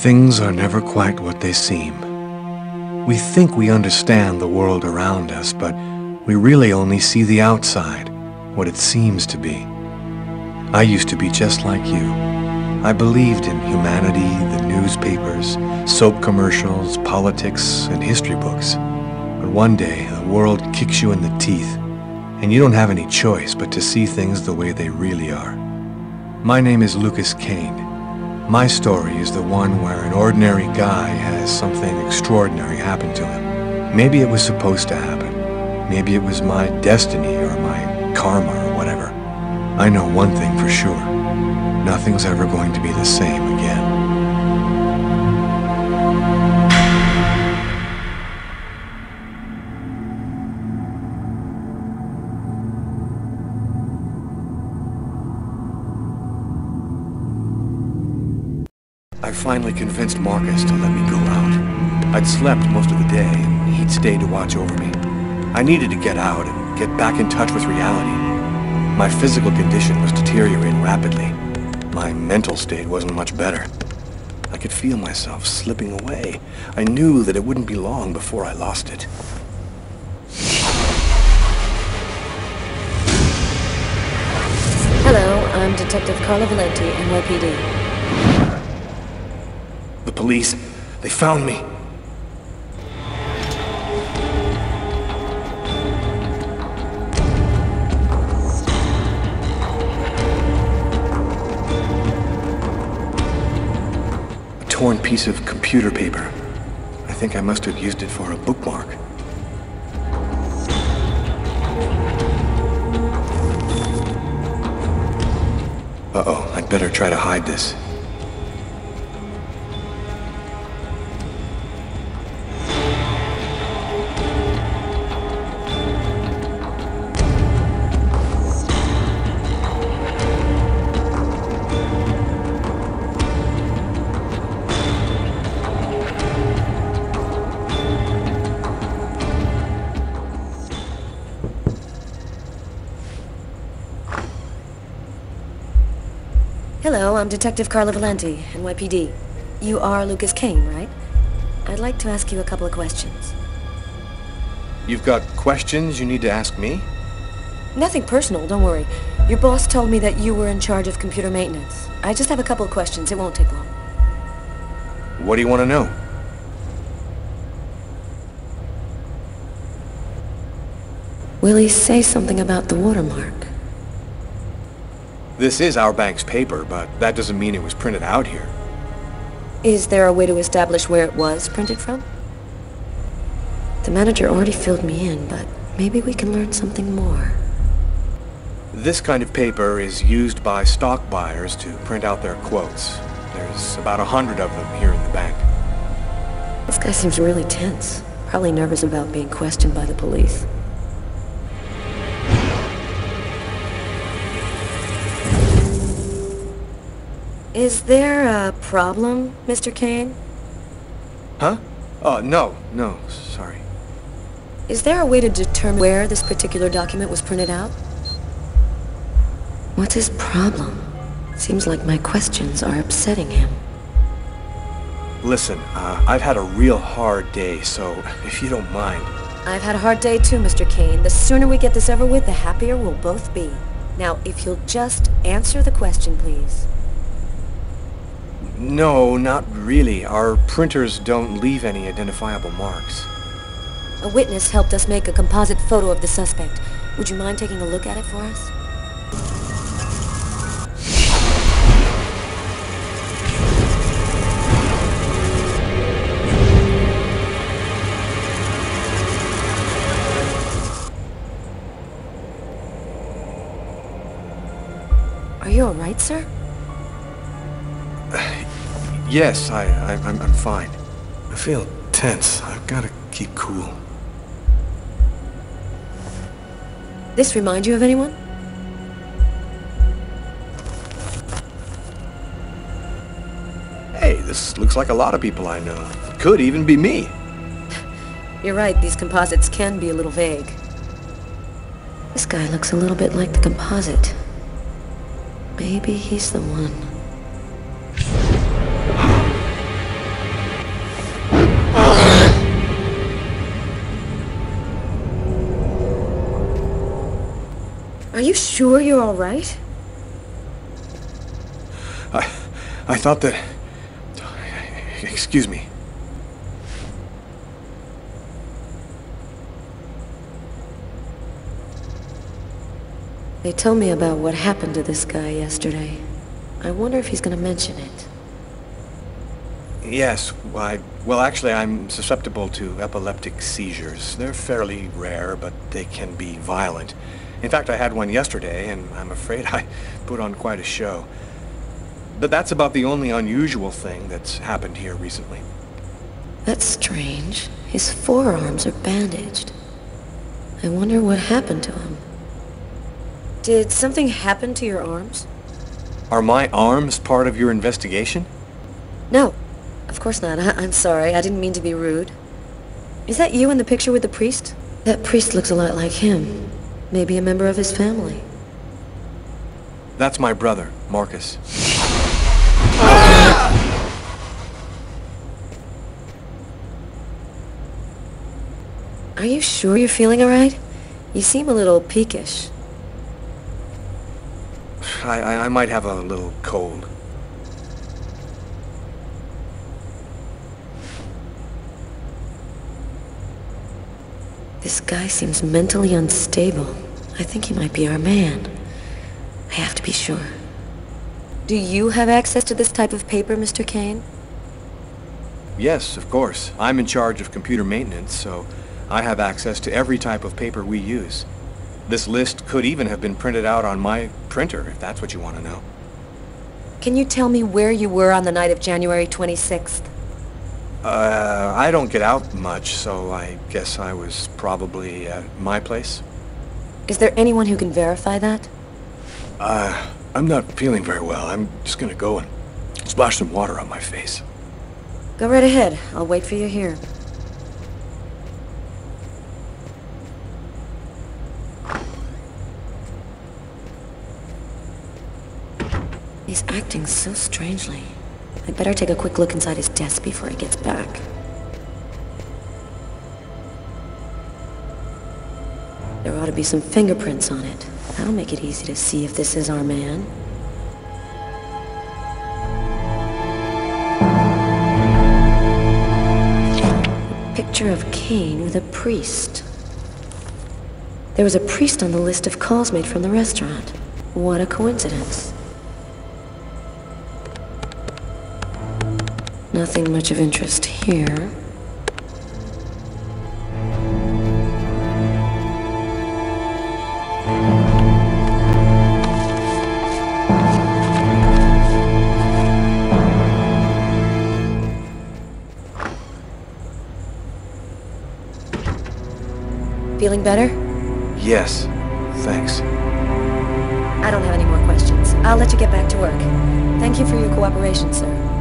Things are never quite what they seem. We think we understand the world around us, but we really only see the outside, what it seems to be. I used to be just like you. I believed in humanity, the newspapers, soap commercials, politics, and history books. But one day, the world kicks you in the teeth, and you don't have any choice but to see things the way they really are. My name is Lucas Kane. My story is the one where an ordinary guy has something extraordinary happen to him. Maybe it was supposed to happen. Maybe it was my destiny or my karma or whatever. I know one thing for sure. Nothing's ever going to be the same again. I finally convinced Marcus to let me go out. I'd slept most of the day, and he'd stayed to watch over me. I needed to get out and get back in touch with reality. My physical condition was deteriorating rapidly. My mental state wasn't much better. I could feel myself slipping away. I knew that it wouldn't be long before I lost it. Hello, I'm Detective Carla Valenti, NYPD. The police, they found me. A torn piece of computer paper. I think I must have used it for a bookmark. Uh-oh, I'd better try to hide this. Hello, I'm Detective Carla Valenti, NYPD. You are Lucas Kane, right? I'd like to ask you a couple of questions. You've got questions you need to ask me? Nothing personal, don't worry. Your boss told me that you were in charge of computer maintenance. I just have a couple of questions, it won't take long. What do you want to know? Will he say something about the watermark? This is our bank's paper, but that doesn't mean it was printed out here. Is there a way to establish where it was printed from? The manager already filled me in, but maybe we can learn something more. This kind of paper is used by stock buyers to print out their quotes. There's about 100 of them here in the bank. This guy seems really tense. Probably nervous about being questioned by the police. Is there a problem, Mr. Kane? Huh? Oh, no, sorry. Is there a way to determine where this particular document was printed out? What's his problem? Seems like my questions are upsetting him. Listen, I've had a real hard day, so if you don't mind... I've had a hard day too, Mr. Kane. The sooner we get this over with, the happier we'll both be. Now, if you'll just answer the question, please. No, not really. Our printers don't leave any identifiable marks. A witness helped us make a composite photo of the suspect. Would you mind taking a look at it for us? Are you all right, sir? Yes, I'm fine. I feel tense. I've got to keep cool. This remind you of anyone? Hey, this looks like a lot of people I know. Could even be me. You're right, these composites can be a little vague. This guy looks a little bit like the composite. Maybe he's the one. you sure you're all right? I thought that... Excuse me. They told me about what happened to this guy yesterday. I wonder if he's gonna mention it. Yes, well, actually, I'm susceptible to epileptic seizures. They're fairly rare, but they can be violent. In fact, I had one yesterday, and I'm afraid I put on quite a show. But that's about the only unusual thing that's happened here recently. That's strange. His forearms are bandaged. I wonder what happened to him. Did something happen to your arms? Are my arms part of your investigation? No, of course not. I'm sorry. I didn't mean to be rude. Is that you in the picture with the priest? That priest looks a lot like him. Maybe a member of his family. That's my brother, Marcus. Are you sure you're feeling all right? You seem a little peakish. I might have a little cold. This guy seems mentally unstable. I think he might be our man. I have to be sure. Do you have access to this type of paper, Mr. Kane? Yes, of course. I'm in charge of computer maintenance, so I have access to every type of paper we use. This list could even have been printed out on my printer, if that's what you want to know. Can you tell me where you were on the night of January 26th? I don't get out much, so I guess I was probably at my place. Is there anyone who can verify that? I'm not feeling very well. I'm just gonna go and splash some water on my face. Go right ahead. I'll wait for you here. He's acting so strangely. I'd better take a quick look inside his desk before he gets back. There ought to be some fingerprints on it. That'll make it easy to see if this is our man. A picture of Kane with a priest. There was a priest on the list of calls made from the restaurant. What a coincidence. Nothing much of interest here. Feeling better? Yes, thanks. I don't have any more questions. I'll let you get back to work. Thank you for your cooperation, sir.